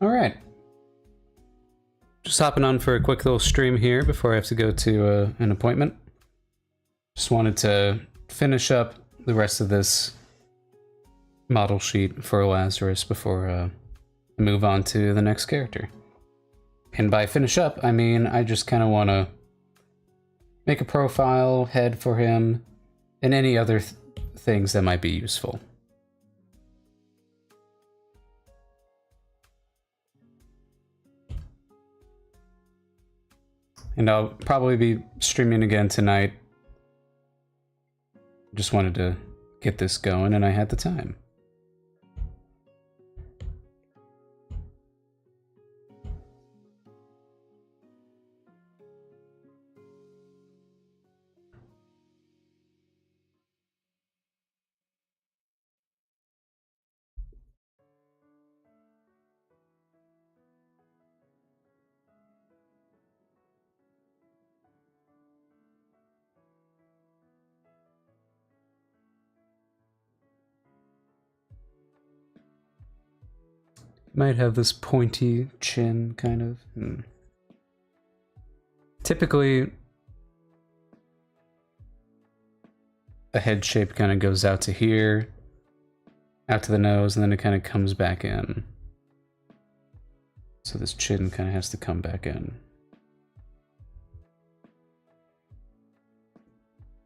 Alright. Just hopping on for a quick little stream here before I have to go to an appointment. Just wanted to finish up the rest of this model sheet for Lazarus before I move on to the next character. And by finish up, I mean I just kind of want to make a profile head for him and any other things that might be useful. And I'll probably be streaming again tonight. Just wanted to get this going and I had the time. Might have this pointy chin, kind of. Typically, a head shape kind of goes out to here, out to the nose, and then it kind of comes back in. So this chin kind of has to come back in.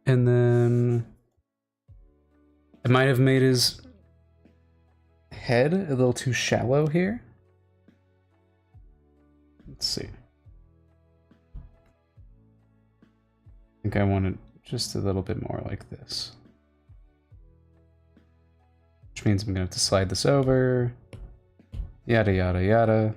And then I might have made his head a little too shallow here. Let's see. I think I want it just a little bit more like this. Which means I'm gonna have to slide this over. Yada yada yada.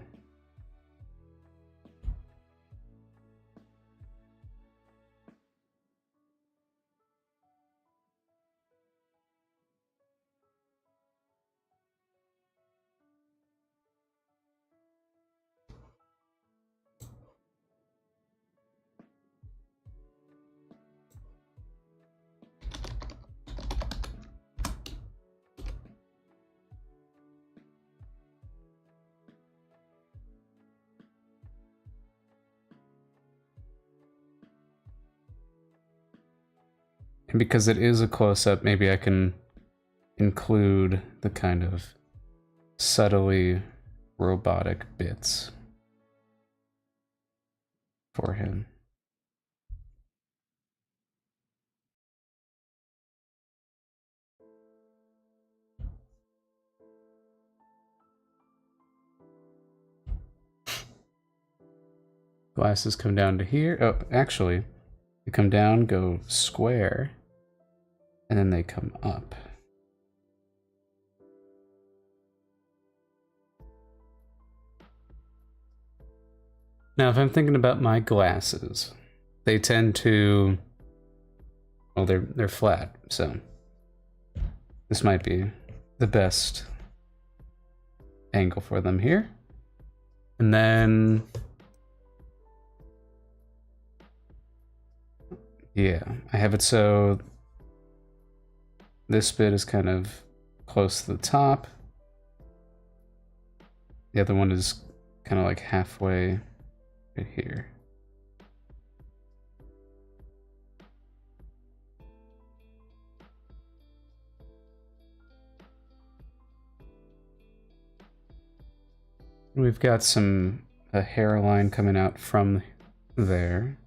And because it is a close-up, maybe I can include the kind of subtly robotic bits for him. Glasses come down to here. Oh, actually, they come down, go square, and then they come up. Now, if I'm thinking about my glasses, they tend to, well, they're flat, so this might be the best angle for them here. And then, yeah, I have it so this bit is kind of close to the top. The other one is kind of like halfway right here. We've got a hairline coming out from there.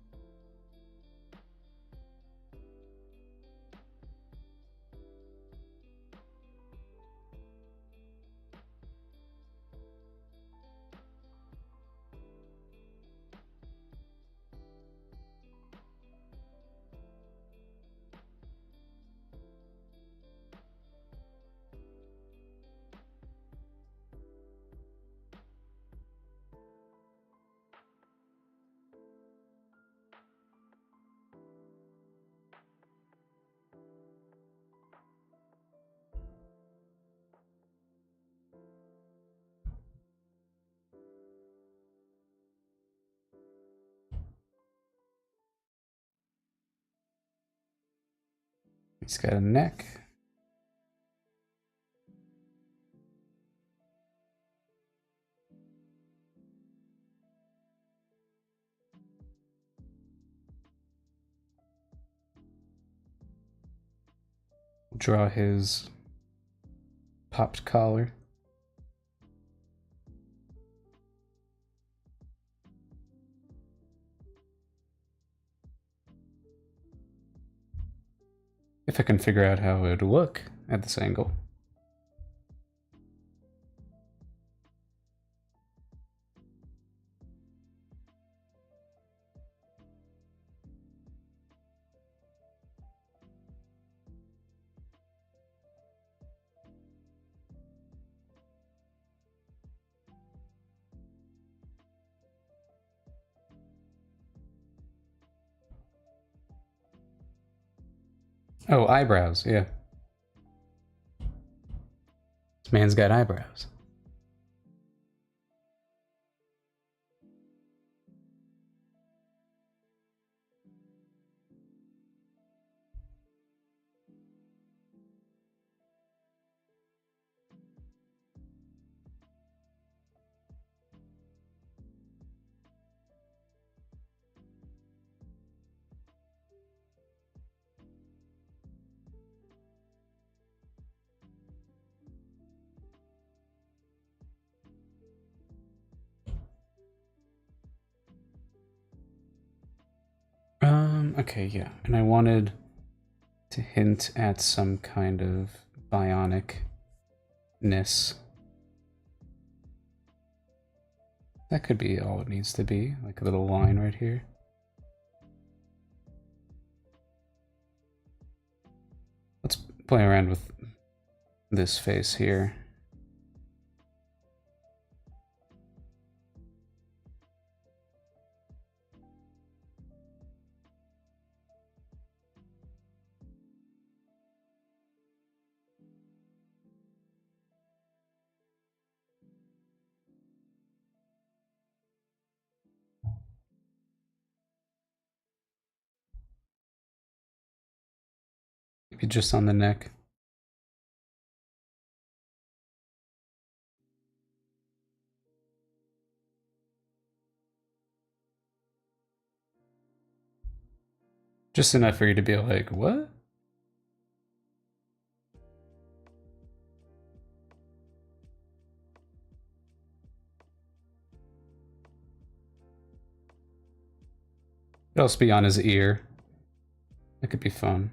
He's got a neck. draw his popped collar. If I can figure out how it would look at this angle. Oh, eyebrows, yeah. This man's got eyebrows. Okay, yeah. And I wanted to hint at some kind of bionicness. That could be all it needs to be, like a little line right here. Let's play around with this face here. Maybe just on the neck. Just enough for you to be like, what? Could also be on his ear. That could be fun.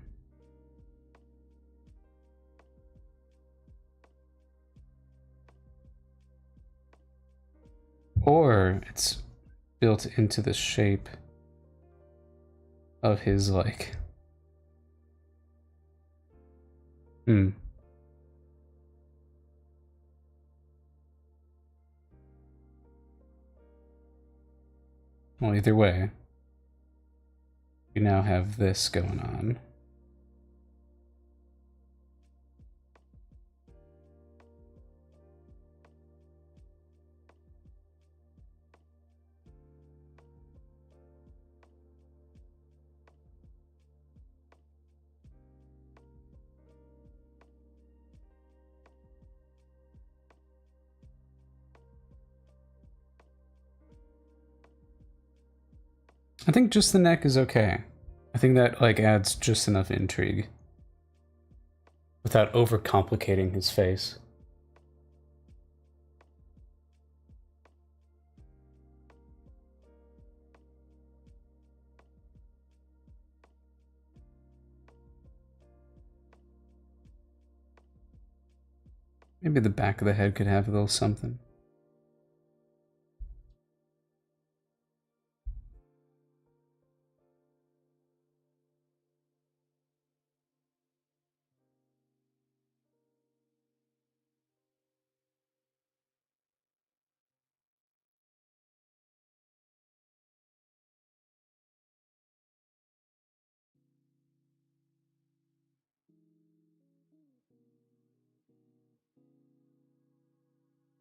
Or it's built into the shape of his, like... Well, either way, we now have this going on. I think just the neck is okay. I think that like adds just enough intrigue without overcomplicating his face. Maybe the back of the head could have a little something.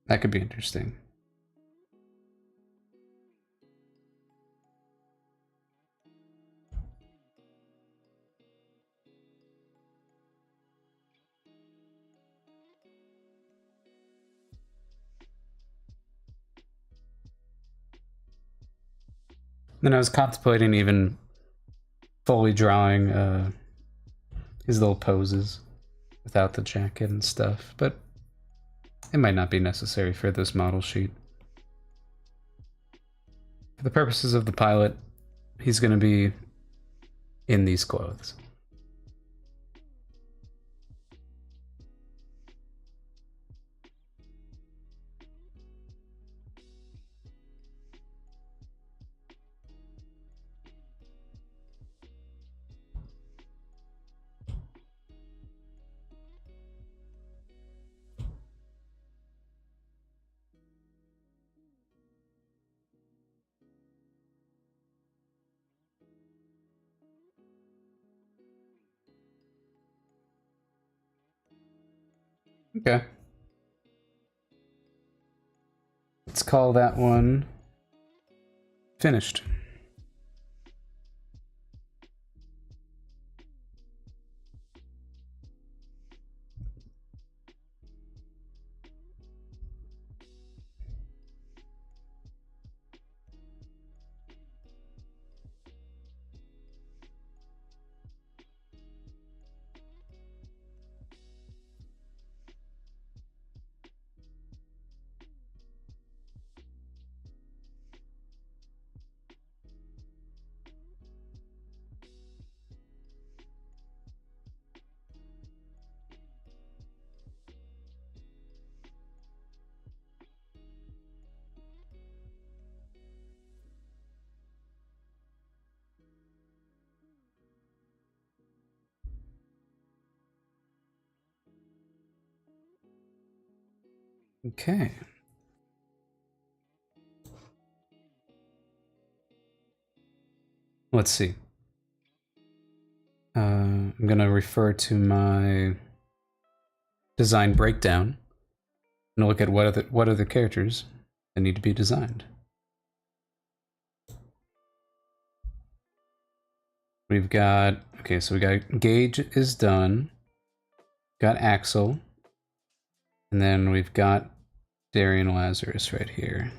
That could be interesting. Then I was contemplating even fully drawing his little poses. without the jacket and stuff, but it might not be necessary for this model sheet. For the purposes of the pilot, he's going to be in these clothes. Okay. Let's call that one finished. Okay. Let's see. I'm going to refer to my design breakdown and look at what are the characters that need to be designed. We've got, okay, so we got Gage is done. Got Axel. And then we've got Darian Lazarus right here.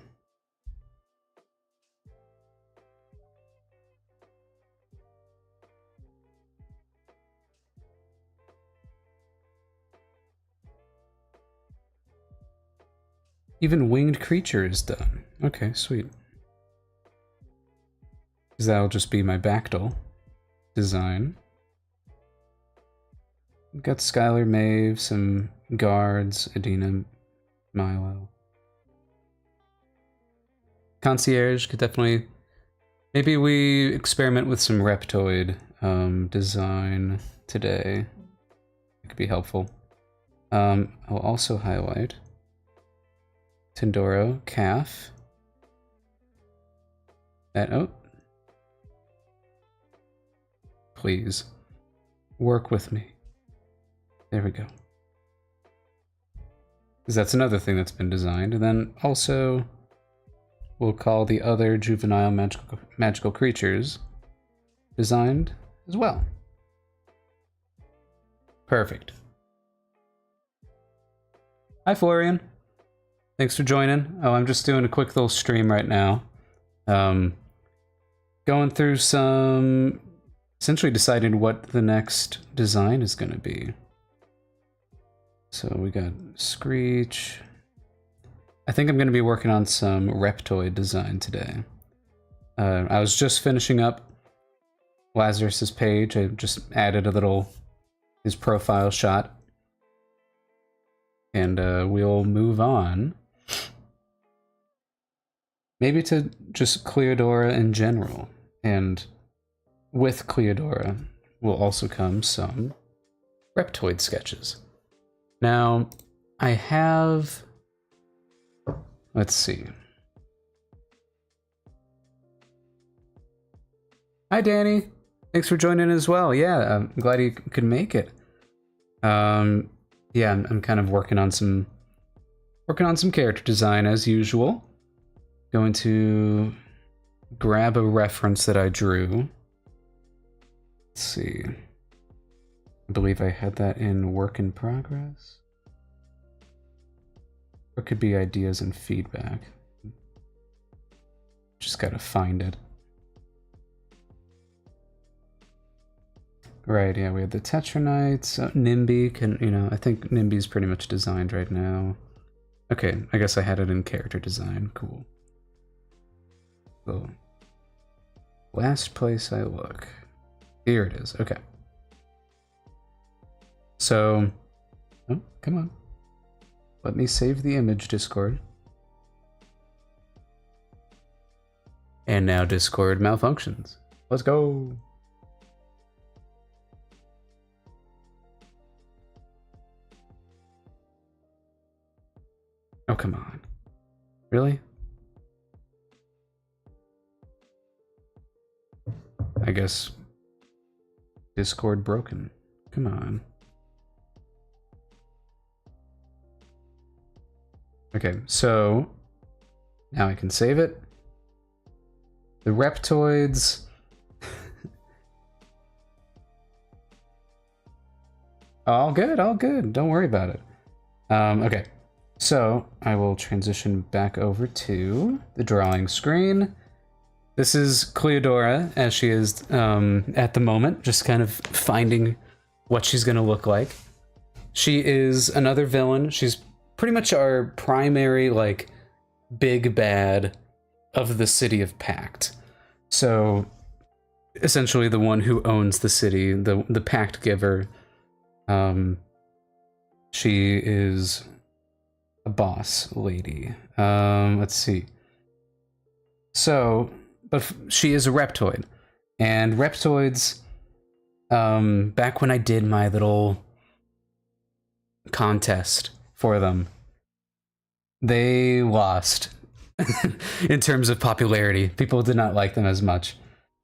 Even Winged Creature is done. Okay, sweet. Because that'll just be my Bactyl design. We've got Skylar, Maeve, some guards, Adina, Milo. Concierge could definitely... Maybe we experiment with some Reptoid design today. It could be helpful. I'll also highlight Tindoro, Calf. That, oh. Please, work with me. There we go. Because that's another thing that's been designed. And then also, we'll call the other juvenile magical creatures designed as well. Perfect. Hi, Florian. Thanks for joining. Oh, I'm just doing a quick little stream right now. Going through some... Essentially deciding what the next design is going to be. So we got Screech. I think I'm going to be working on some Reptoid design today. I was just finishing up Lazarus's page. I just added a little his profile shot. And we'll move on. Maybe to just Cleodora in general. And with Cleodora will also come some Reptoid sketches. Now, I have... Let's see. Hi, Danny. Thanks for joining as well. Yeah, I'm glad you could make it. Yeah, I'm kind of working on some character design as usual. Going to grab a reference that I drew. Let's see. I believe I had that in work in progress. Or it could be ideas and feedback. Just gotta find it. Right, yeah, we have the Tetranites, Nimby can, you know, I think Nimby's pretty much designed right now. Okay, I guess I had it in character design, cool. So, last place I look. Here it is, okay. So, oh, come on. Let me save the image, Discord. And now Discord malfunctions. Let's go. Oh, come on. Really? I guess Discord broken. Come on. Okay, so now I can save it. The Reptoids. All good, all good. Don't worry about it. Okay, so I will transition back over to the drawing screen. This is Cleodora as she is at the moment, just kind of finding what she's going to look like. She is another villain. She's pretty much our primary, like, big bad of the city of Pact. So, essentially the one who owns the city, the Pact Giver. She is a boss lady. Let's see. So, but she is a Reptoid. And Reptoids, back when I did my little contest for them, they lost in terms of popularity. People did not like them as much.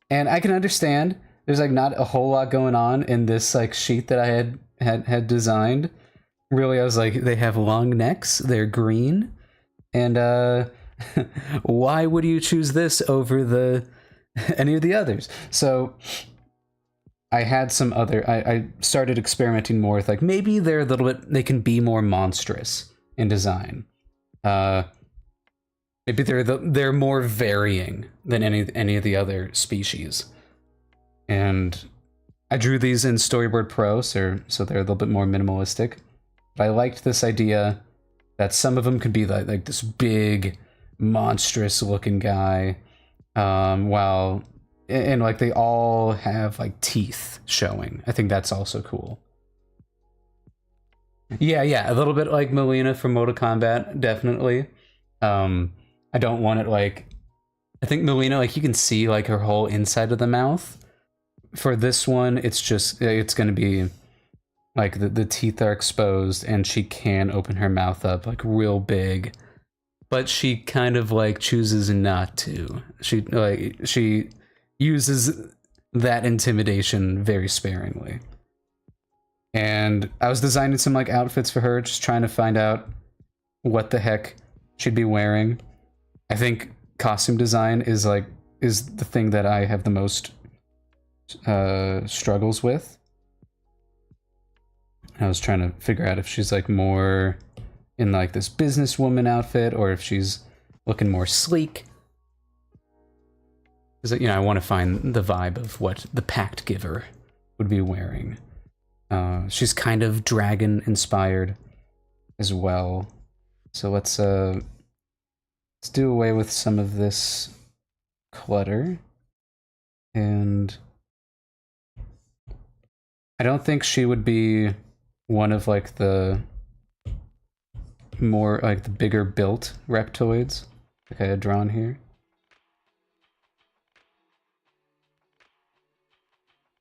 And I can understand there's like not a whole lot going on in this like sheet that I had designed. Really, I was like, they have long necks, they're green, and why would you choose this over the any of the others? So I had some other I started experimenting more with like maybe they're a little bit, they can be more monstrous in design. Maybe they're more varying than any of the other species. And I drew these in Storyboard Pro, so they're a little bit more minimalistic. But I liked this idea that some of them could be like this big, monstrous looking guy, while and like they all have like teeth showing. I think that's also cool. Yeah, a little bit like Melina from Mortal Kombat, definitely. I don't want it like, I think Melina, like you can see like her whole inside of the mouth. For this one, it's gonna be like the teeth are exposed and she can open her mouth up like real big, but she kind of like chooses not to. She uses that intimidation very sparingly. And I was designing some like outfits for her, just trying to find out what the heck she'd be wearing. I think costume design is the thing that I have the most struggles with. I was trying to figure out if she's like more in like this businesswoman outfit or if she's looking more sleek. Because, you know, I want to find the vibe of what the Pact Giver would be wearing. She's kind of dragon inspired as well. So let's do away with some of this clutter. And I don't think she would be one of like the more like the bigger built reptoids like I had drawn here.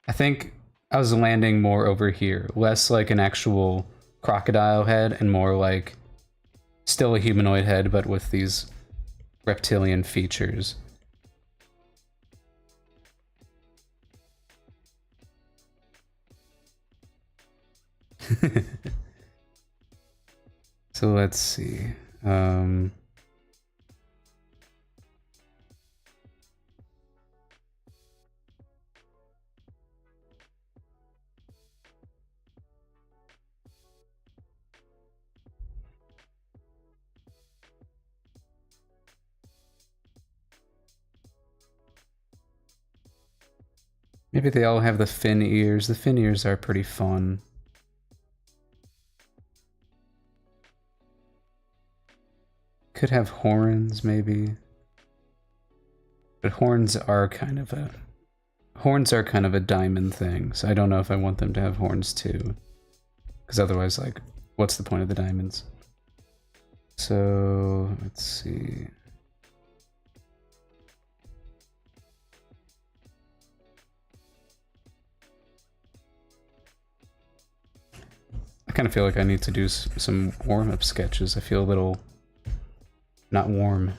I think I was landing more over here, less like an actual crocodile head and more like still a humanoid head but with these reptilian features. So let's see. Maybe they all have the fin ears. The fin ears are pretty fun. Could have horns, maybe. But horns are kind of a diamond thing, so I don't know if I want them to have horns too. Because otherwise, like, what's the point of the diamonds? So, let's see. I kind of feel like I need to do some warm-up sketches. I feel a little... not warm.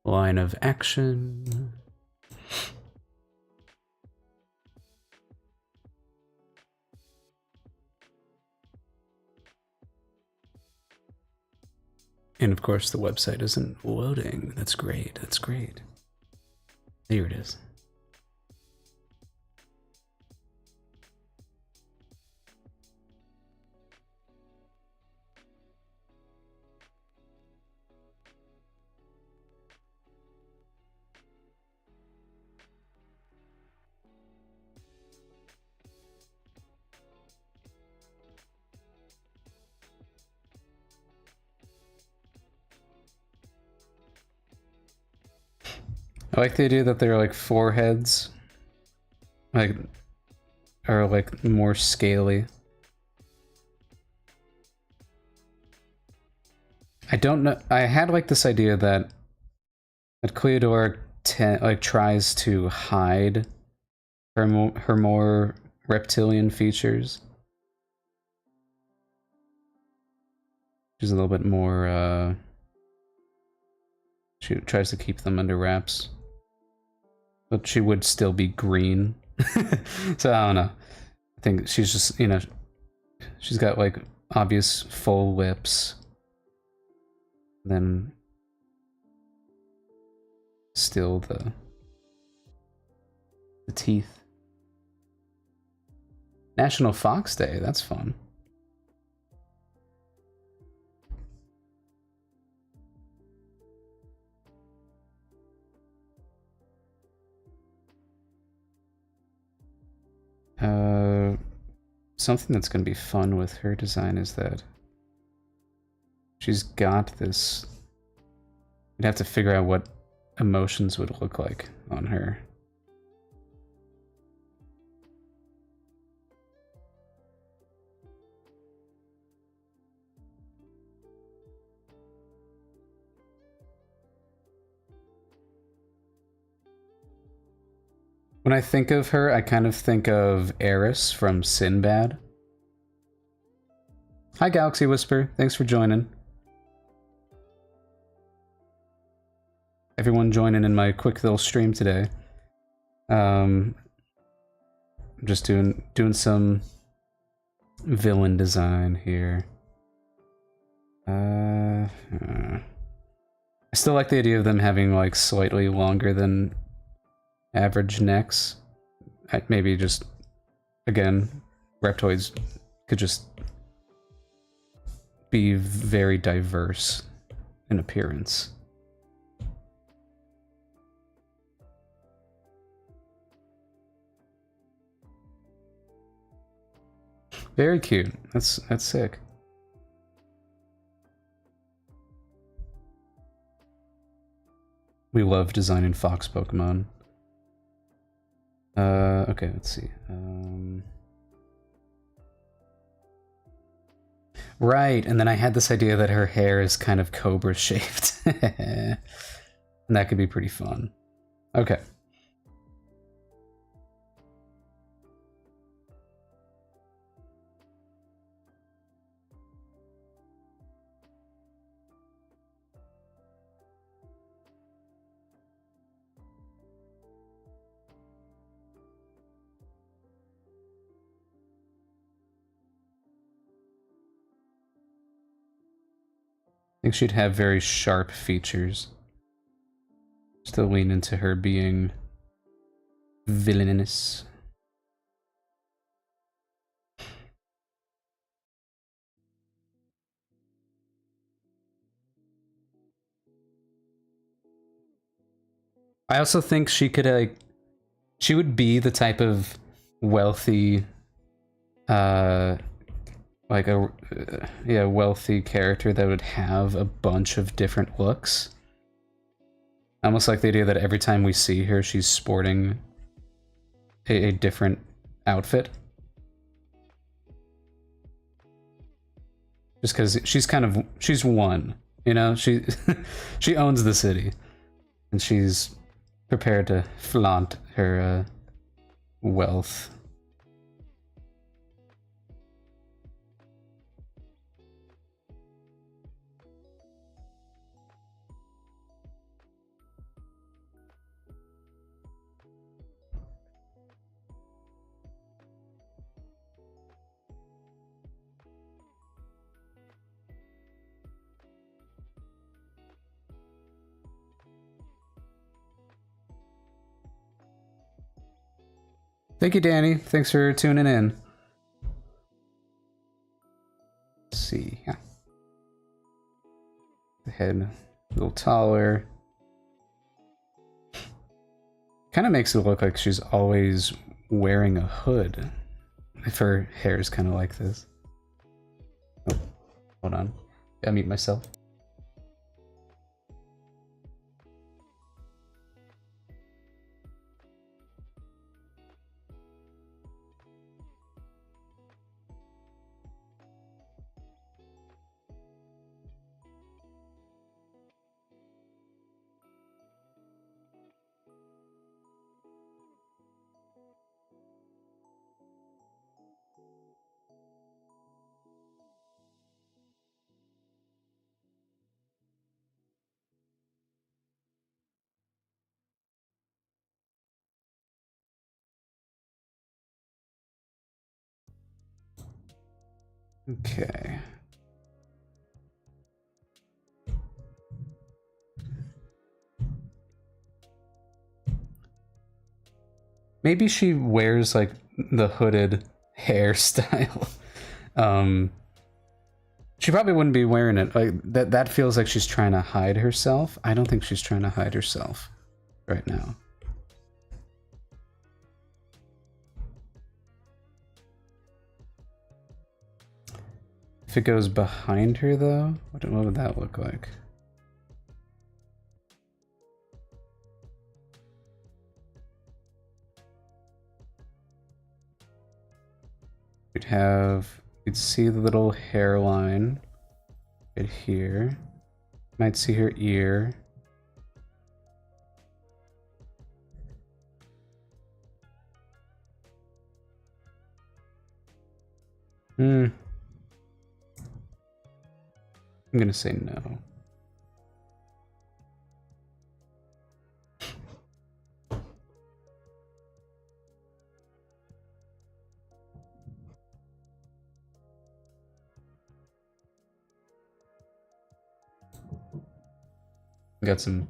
Line of action. And of course the website isn't loading. That's great, that's great. There it is. I like the idea that there are like 4 heads. Like, are like more scaly. I don't know. I had like this idea that Cleodora like tries to hide her more reptilian features. She's a little bit more. She tries to keep them under wraps, but she would still be green. So I don't know. I think she's just, you know, she's got like obvious full lips. Then still the teeth. National Fox Day, that's fun. Something that's going to be fun with her design is that she's got this... You'd have to figure out what emotions would look like on her. When I think of her, I kind of think of Eris from Sinbad. Hi, Galaxy Whisper. Thanks for joining. Everyone joining in my quick little stream today. I'm just doing some villain design here. I still like the idea of them having like slightly longer than average necks. Maybe just, again, reptoids could just be very diverse in appearance. Very cute. That's sick. We love designing fox Pokemon. Okay, let's see. Right, and then I had this idea that her hair is kind of cobra shaped. And that could be pretty fun. Okay. I think she'd have very sharp features. Still lean into her being villainous. I also think she could She would be the type of wealthy, like a yeah, wealthy character that would have a bunch of different looks. Almost like the idea that every time we see her, she's sporting a different outfit. Just because she's one, you know, she she owns the city, and she's prepared to flaunt her wealth. Thank you, Danny. Thanks for tuning in. Let's see. Yeah. The head a little taller. Kind of makes it look like she's always wearing a hood. If her hair is kind of like this. Oh, hold on. Gotta mute myself. Okay. Maybe she wears like the hooded hairstyle. She probably wouldn't be wearing it. Like that feels like she's trying to hide herself. I don't think she's trying to hide herself right now. If it goes behind her though, what would that look like? You'd see the little hairline right here. Might see her ear. I'm gonna say no. Got some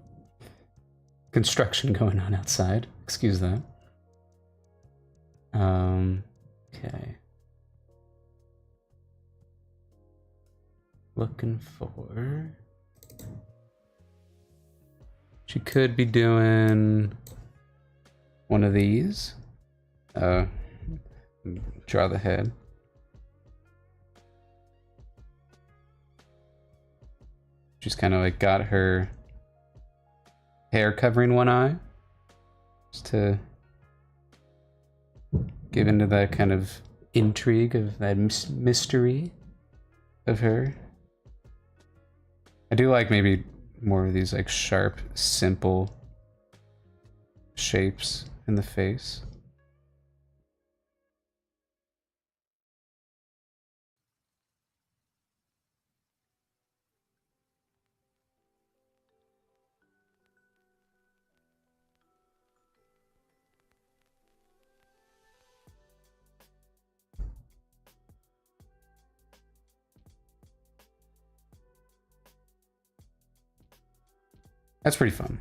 construction going on outside. Excuse that. Okay. Looking for... She could be doing one of these. Draw the head. She's kind of like got her hair covering one eye, just to give into that kind of intrigue of that mystery of her. I do like maybe more of these like sharp, simple shapes in the face. That's pretty fun.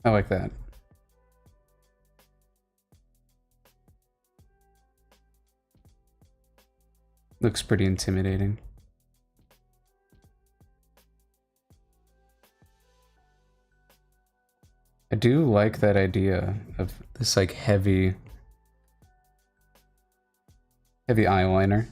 I like that. Looks pretty intimidating. I do like that idea of this like heavy eyeliner.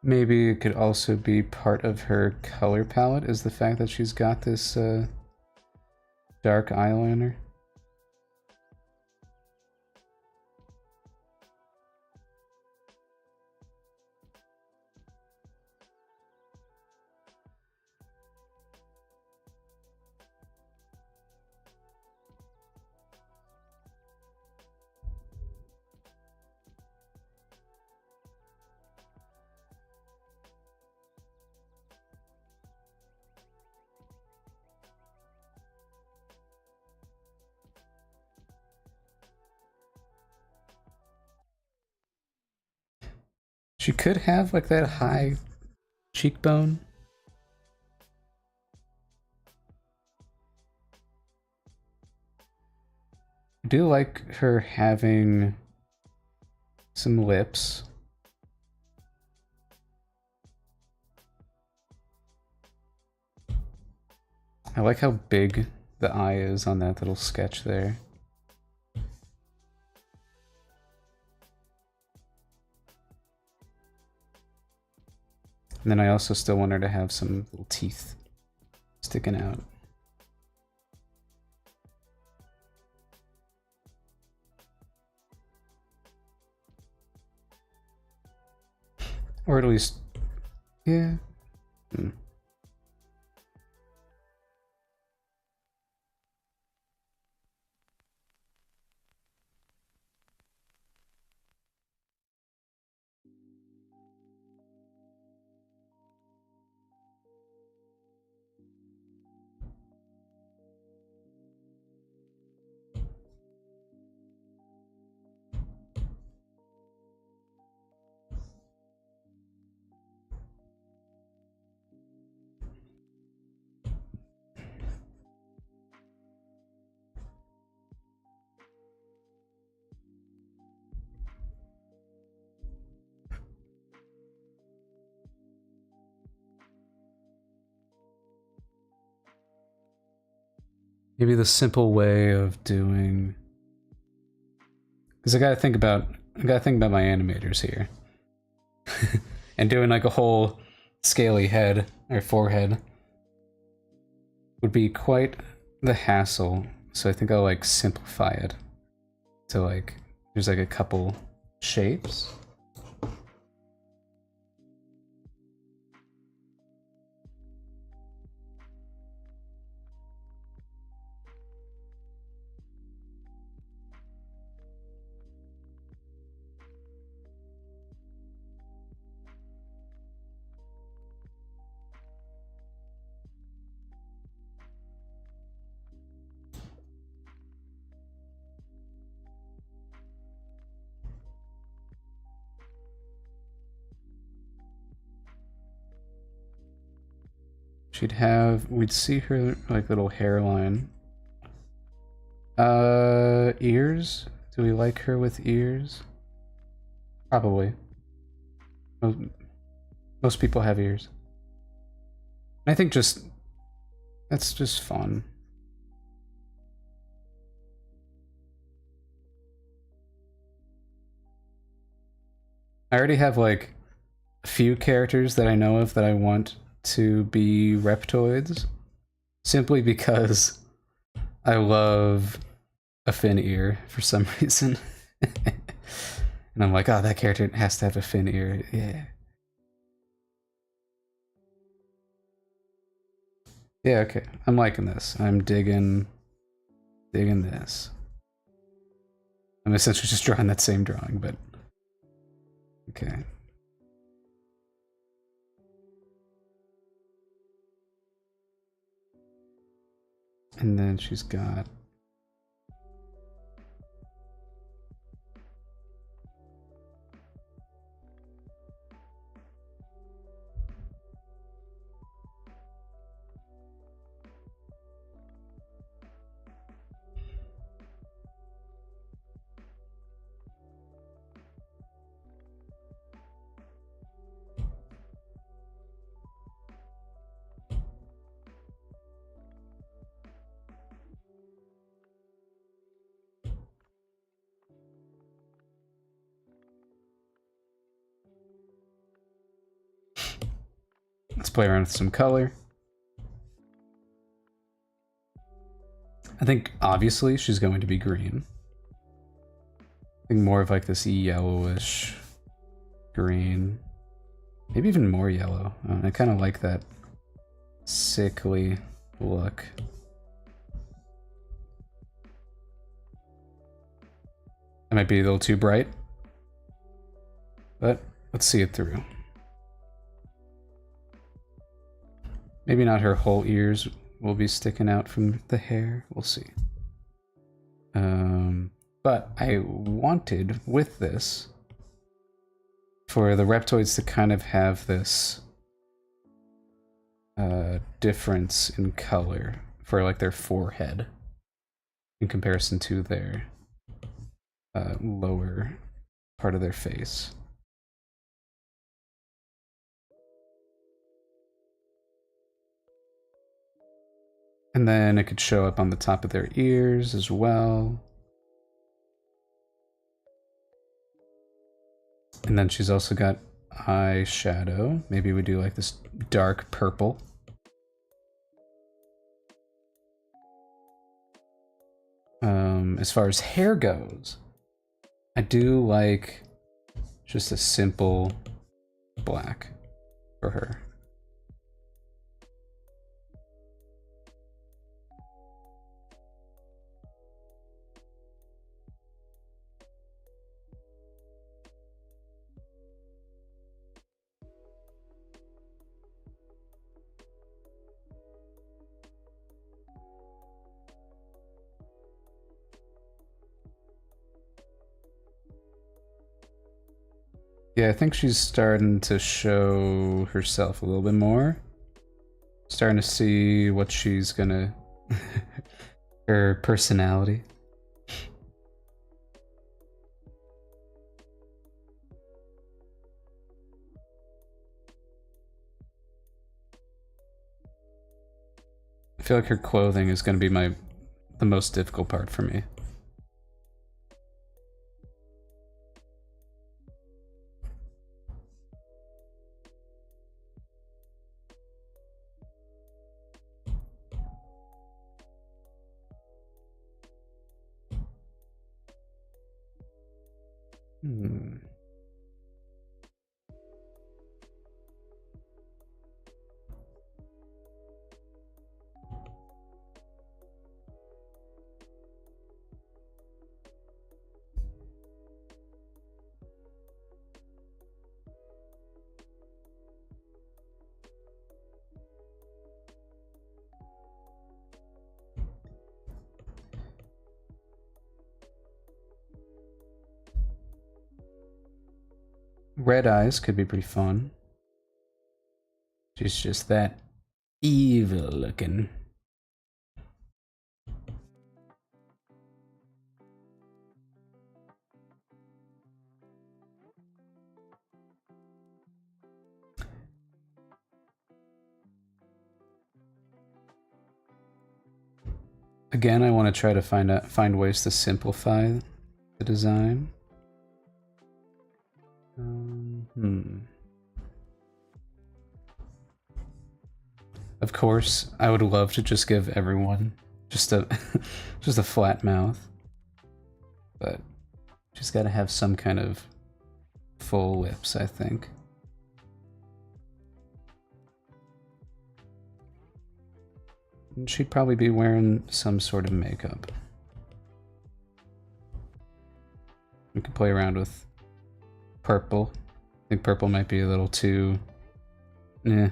Maybe it could also be part of her color palette, is the fact that she's got this dark eyeliner. She could have like that high cheekbone. I do like her having some lips. I like how big the eye is on that little sketch there. And then I also still want her to have some little teeth sticking out. Or at least, yeah. Maybe the simple way of doing, because I gotta think about my animators here, and doing like a whole scaly head or forehead would be quite the hassle. So I think I'll like simplify it to like there's like a couple shapes. We'd see her like little hairline. Ears? Do we like her with ears? Probably. Most people have ears. I think that's just fun. I already have like a few characters that I know of that I want to be reptoids, simply because I love a fin ear for some reason. And I'm like, oh, that character has to have a fin ear. Yeah. Yeah, okay. I'm liking this. I'm digging this. I'm essentially just drawing that same drawing, but okay. And then she's got Let's play around with some color. I think obviously she's going to be green. I think more of like this yellowish green. Maybe even more yellow. I kind of like that sickly look. That might be a little too bright, but let's see it through. Maybe not her whole ears will be sticking out from the hair. We'll see. But I wanted with this for the Reptoids to kind of have this difference in color for like their forehead in comparison to their lower part of their face. And then it could show up on the top of their ears as well. And then she's also got eyeshadow. Maybe we do like this dark purple. As far as hair goes, I do like just a simple black for her. Yeah, I think she's starting to show herself a little bit more. Starting to see what she's gonna... her personality. I feel like her clothing is gonna be the most difficult part for me. Red eyes could be pretty fun. She's just that evil looking. Again, I want to try to find ways to simplify the design. Of course, I would love to just give everyone just a just a flat mouth, but she's got to have some kind of full lips, I think. And she'd probably be wearing some sort of makeup. We could play around with purple. I think purple might be a little too... eh.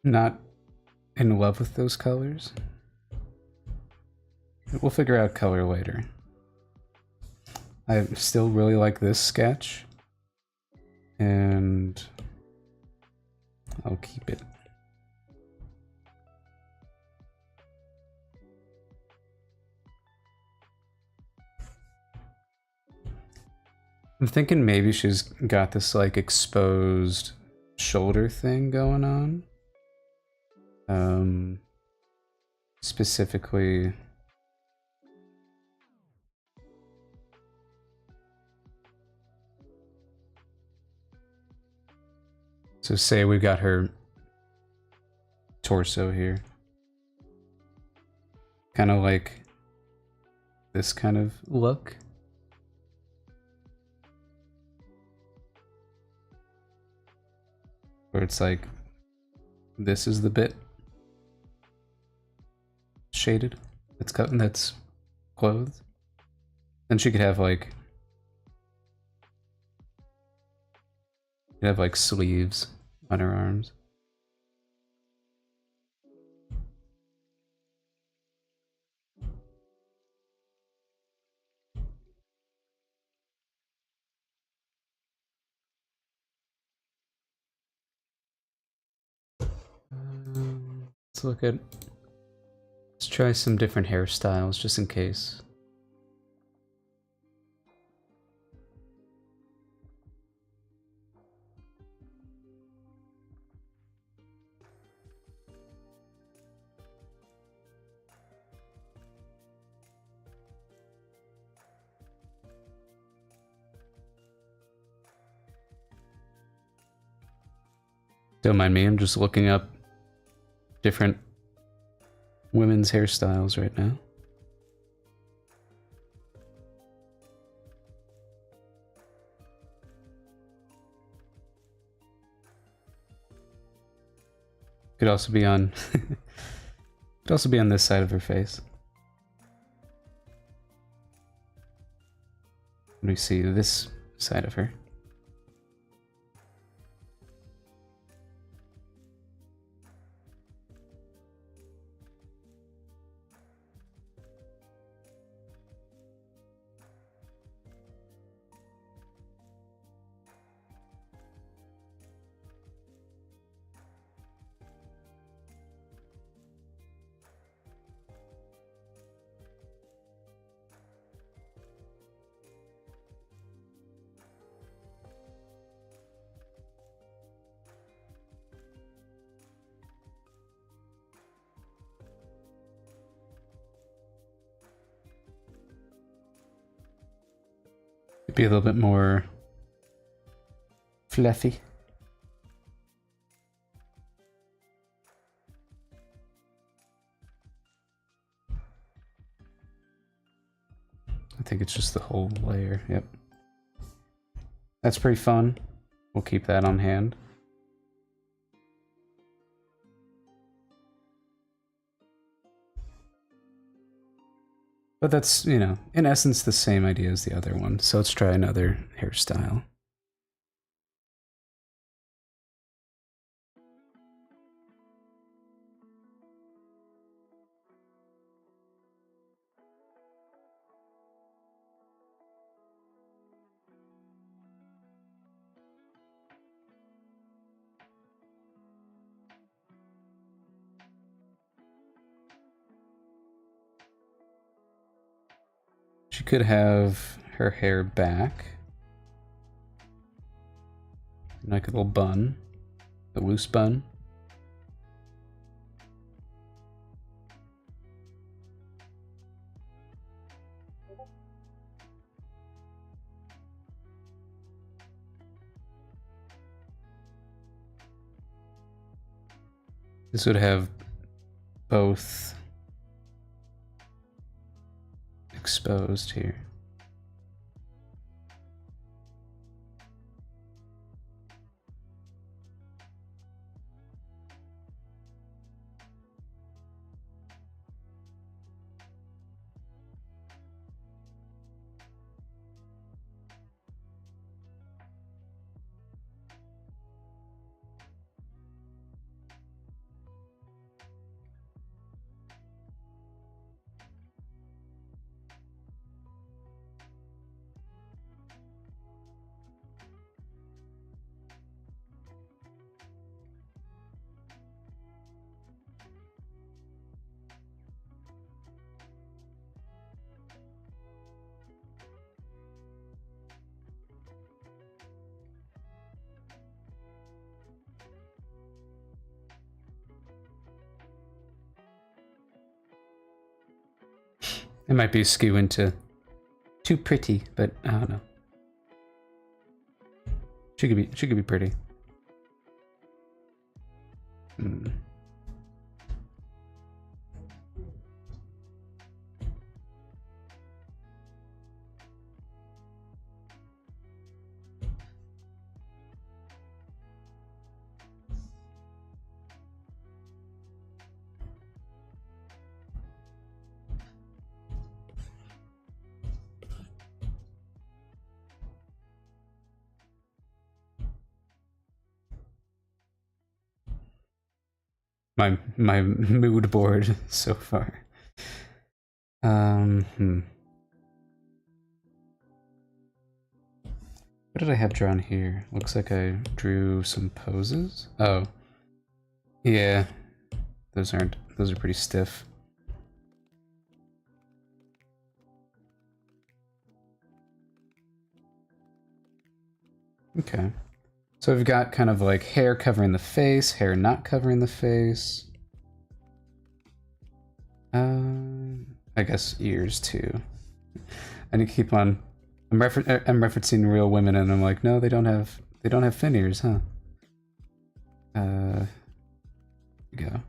not in love with those colors. We'll figure out color later. I still really like this sketch, and I'll keep it. I'm thinking maybe she's got this like exposed shoulder thing going on. Specifically, so say we've got her torso here. Kind of like this kind of look. Where it's like, this is the bit shaded, that's cut and that's clothed. Then she could have like, sleeves on her arms. Let's try some different hairstyles just in case. Don't mind me, I'm just looking up different women's hairstyles right now. Could also be on could also be on this side of her face. Let me see this side of her. Be a little bit more fluffy. I think it's just the whole layer, yep. That's pretty fun. We'll keep that on hand. But that's, you know, in essence the same idea as the other one. So let's try another hairstyle. She could have her hair back. Like a little bun. A loose bun. This would have both exposed here. It might be skewing to too pretty, but I don't know. She could be pretty. Hmm. My mood board so far. What did I have drawn here? Looks like I drew some poses. Oh. Yeah. Those are pretty stiff. Okay. So we've got kind of like hair covering the face, hair not covering the face. I guess ears too. I need to keep on. I'm referencing Real Women, and I'm like, no, they don't have fin ears, huh? Go.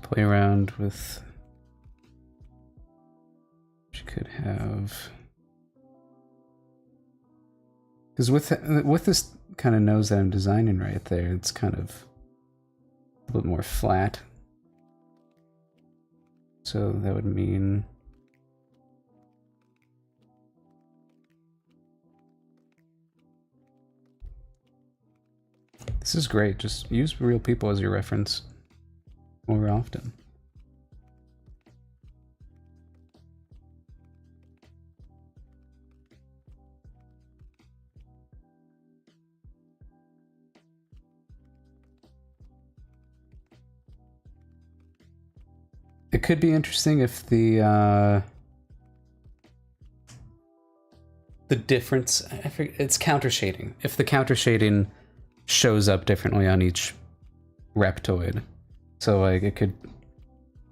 Play around with. She could have. Because with this kind of nose that I'm designing right there, it's kind of a little more flat. So that would mean. This is great. Just use real people as your reference more often. It could be interesting if the difference, I forget, it's counter shading. If the counter shading shows up differently on each Reptoid, so like it could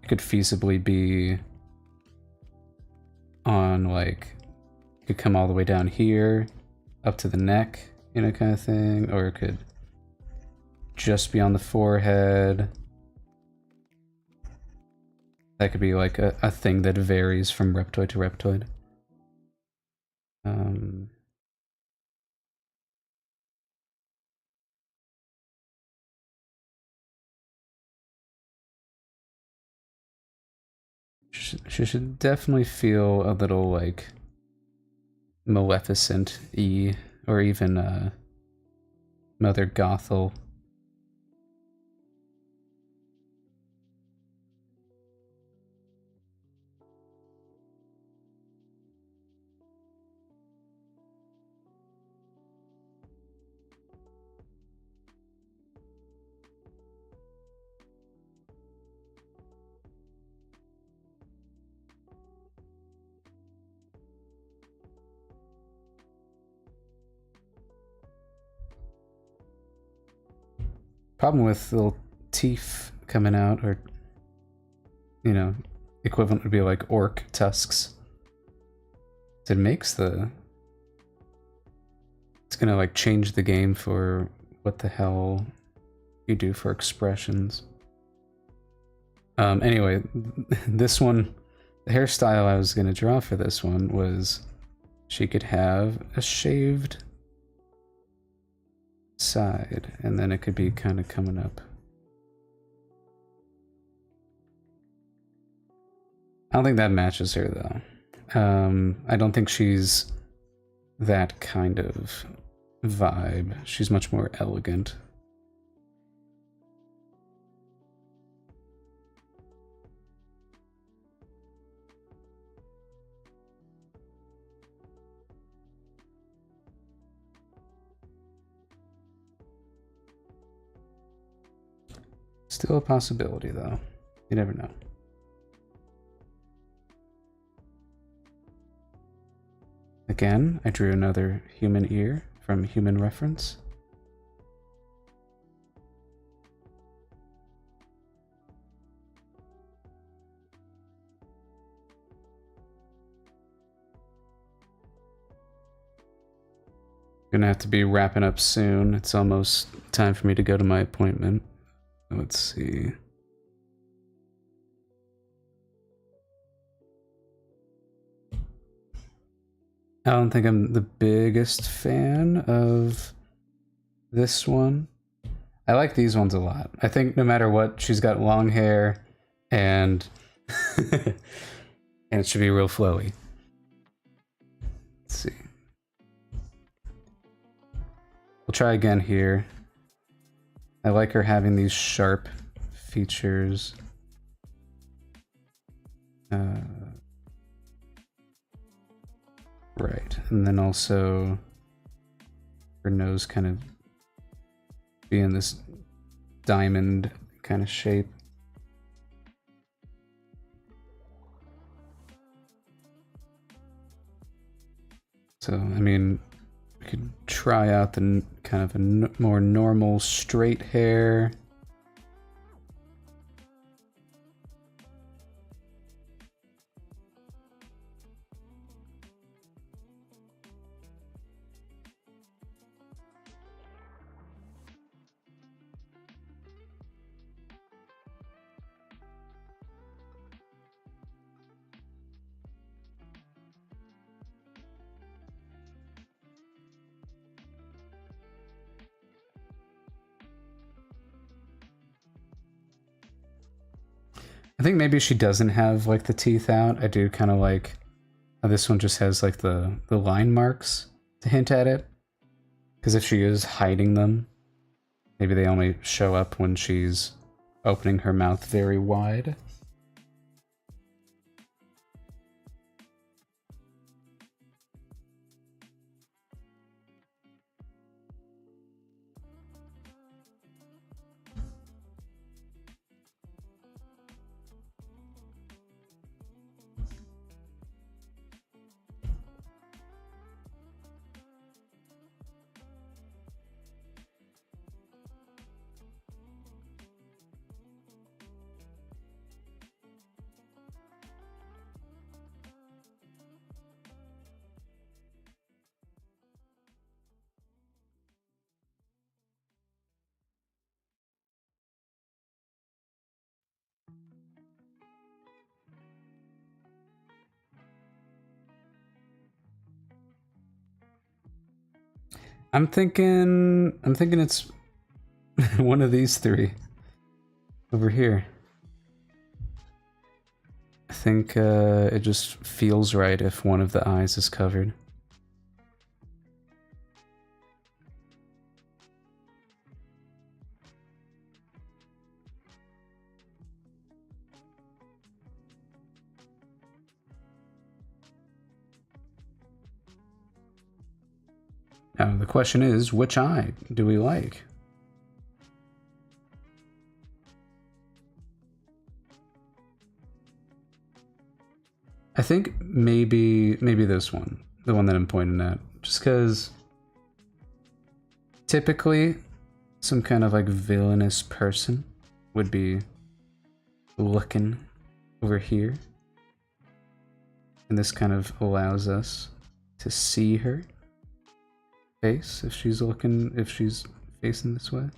feasibly be on like, it could come all the way down here up to the neck, you know, kind of thing, or it could just be on the forehead. That could be like a thing that varies from Reptoid to Reptoid. She should definitely feel a little like Maleficent-y, or even Mother Gothel. Problem with little teeth coming out, or, you know, equivalent would be like orc tusks. It makes the... It's gonna like change the game for what the hell you do for expressions. Anyway, this one, the hairstyle I was gonna draw for this one was she could have a shaved side, and then it could be kind of coming up. I don't think that matches her though. I don't think she's that kind of vibe. She's much more elegant. Still a possibility, though. You never know. Again, I drew another human ear from Human Reference. Gonna have to be wrapping up soon. It's almost time for me to go to my appointment. Let's see. I don't think I'm the biggest fan of this one. I like these ones a lot. I think no matter what, she's got long hair and and it should be real flowy. Let's see. We'll try again here. I like her having these sharp features. Right, and then also her nose kind of being this diamond kind of shape. So, I mean, we could try out the kind of a more normal straight hair. I think maybe she doesn't have like the teeth out. I do kind of like how this one just has like the line marks to hint at it. Because if she is hiding them, maybe they only show up when she's opening her mouth very wide. I'm thinking it's one of these three over here. I think it just feels right if one of the eyes is covered. Now the question is, which eye do we like? I think maybe this one, the one that I'm pointing at, just because typically some kind of like villainous person would be looking over here, and this kind of allows us to see her face if she's facing this way.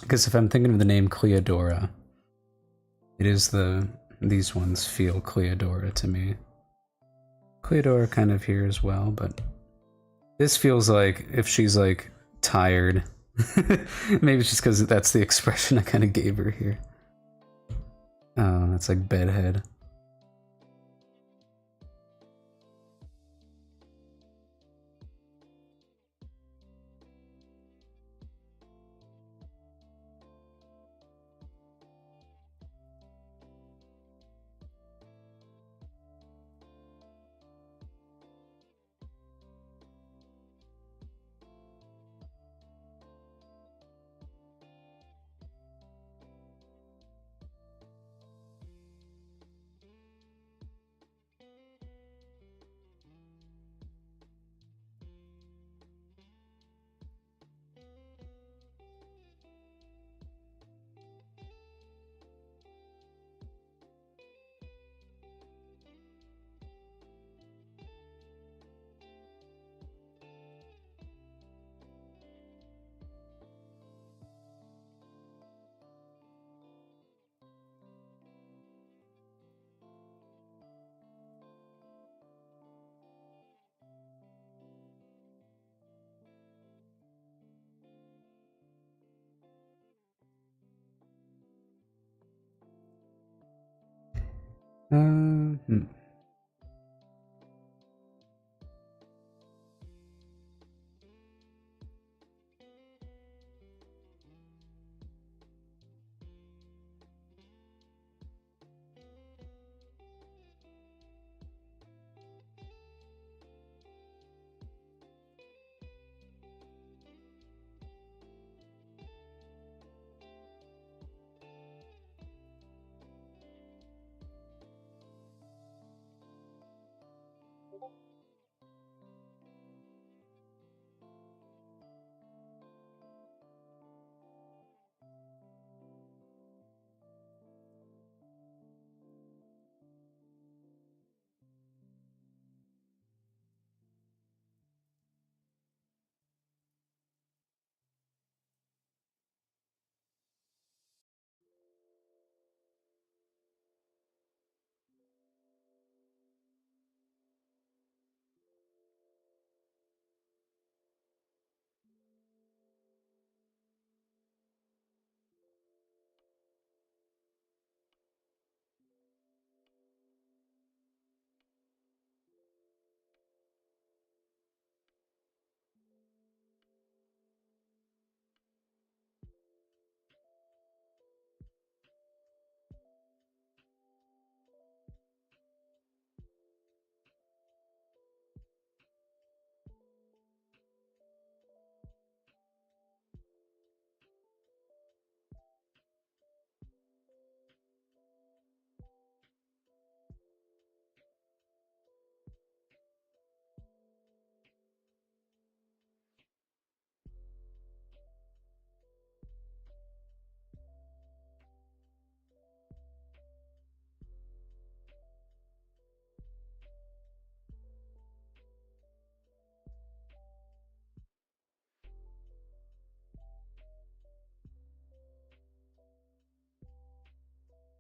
Because if I'm thinking of the name Cleodora, it is these ones feel Cleodora to me. Cleodora kind of here as well, but this feels like if she's like tired. Maybe it's just because that's the expression I kind of gave her here. Oh, that's like bedhead. Hmm.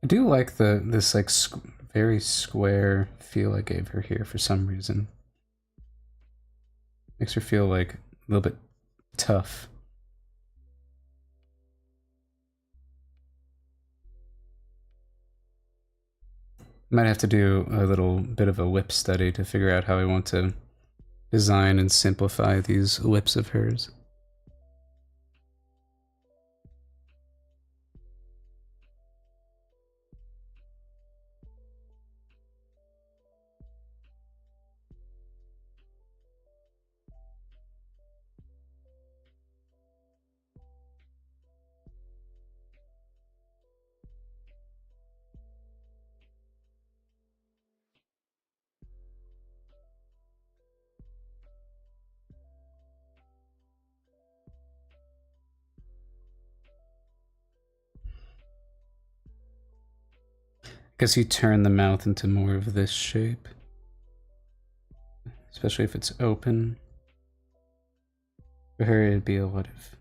I do like this like very square feel I gave her here for some reason. Makes her feel like a little bit tough. Might have to do a little bit of a whip study to figure out how I want to design and simplify these whips of hers. Guess you turn the mouth into more of this shape, especially if it's open. For her, it'd be a lot of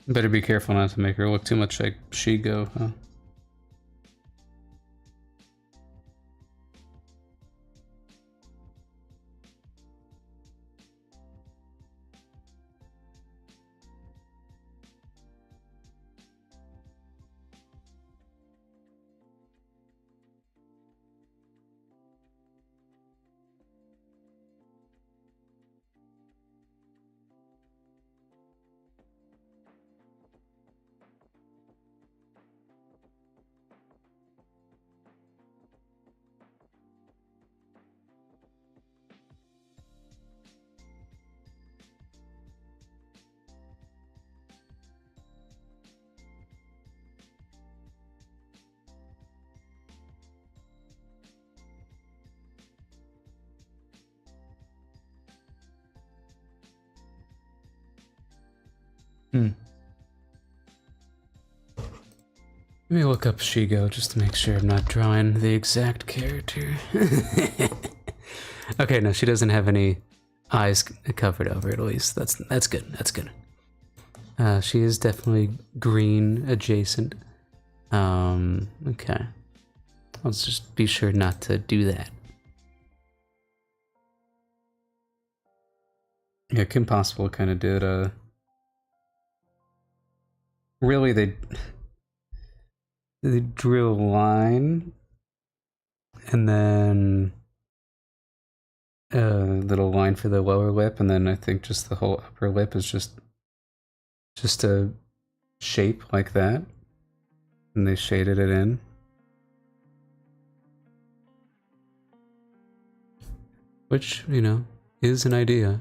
Better be careful not to make her look too much like Shigo, huh? Hmm. Let me look up Shigo just to make sure I'm not drawing the exact character. Okay, no, she doesn't have any eyes covered over at least. That's good. That's good. She is definitely green adjacent. Okay. Let's just be sure not to do that. Yeah, Kim Possible kind of did, really, they drew a line, and then a little line for the lower lip, and then I think just the whole upper lip is just a shape like that, and they shaded it in. Which, you know, is an idea.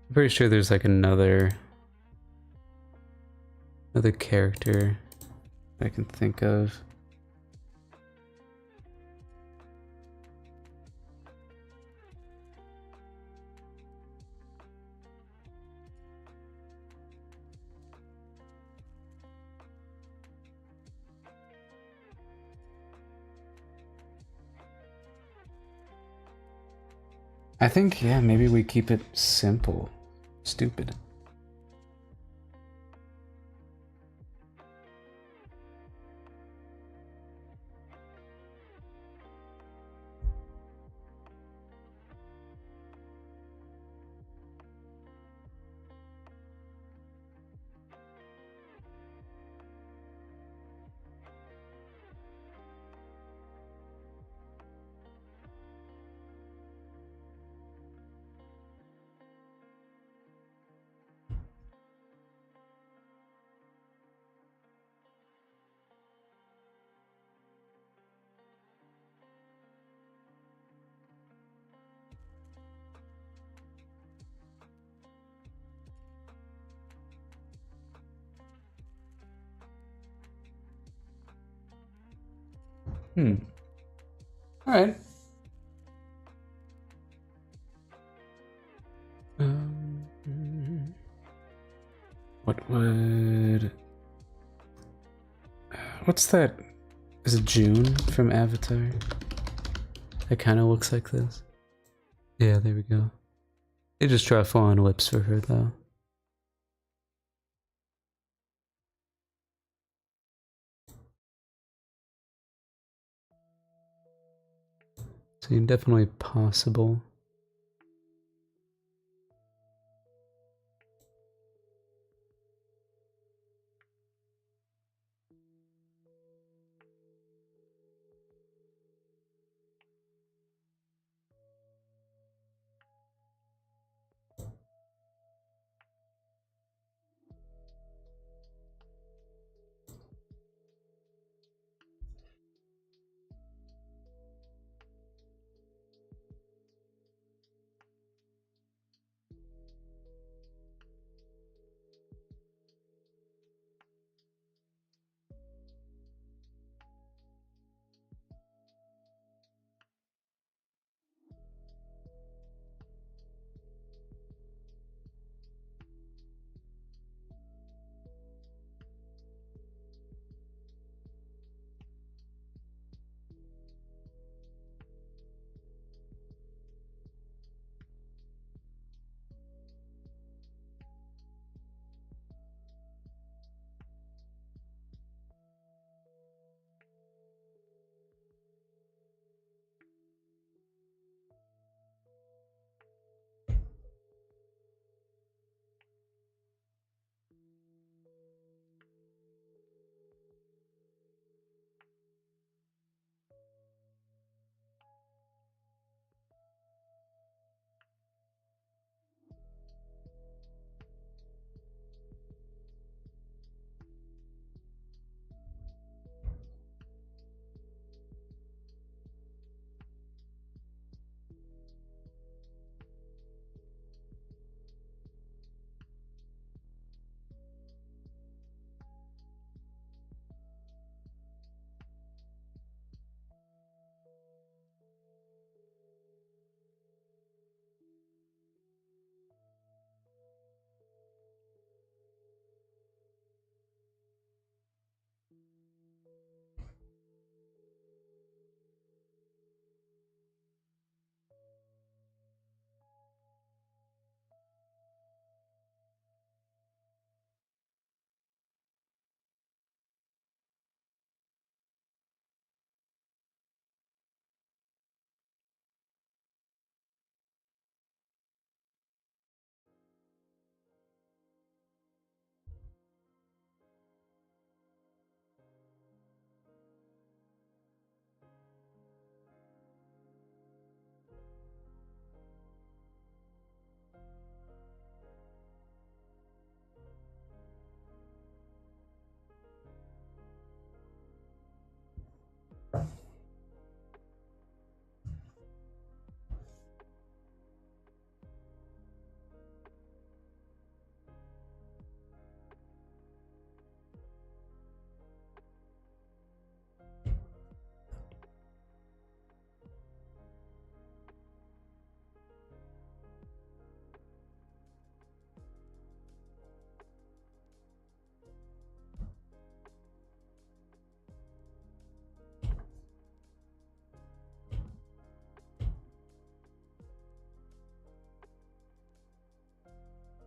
I'm pretty sure there's like another character I can think of. I think, yeah, maybe we keep it simple. Stupid. Alright. What would... What's that? Is it June from Avatar? It kind of looks like this. Yeah, there we go. They just draw full-on lips for her, though. So definitely possible.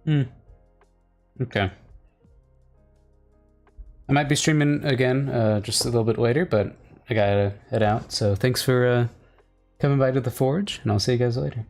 Okay. I might be streaming again just a little bit later, but I gotta head out. So thanks for coming by to the Forge, and I'll see you guys later.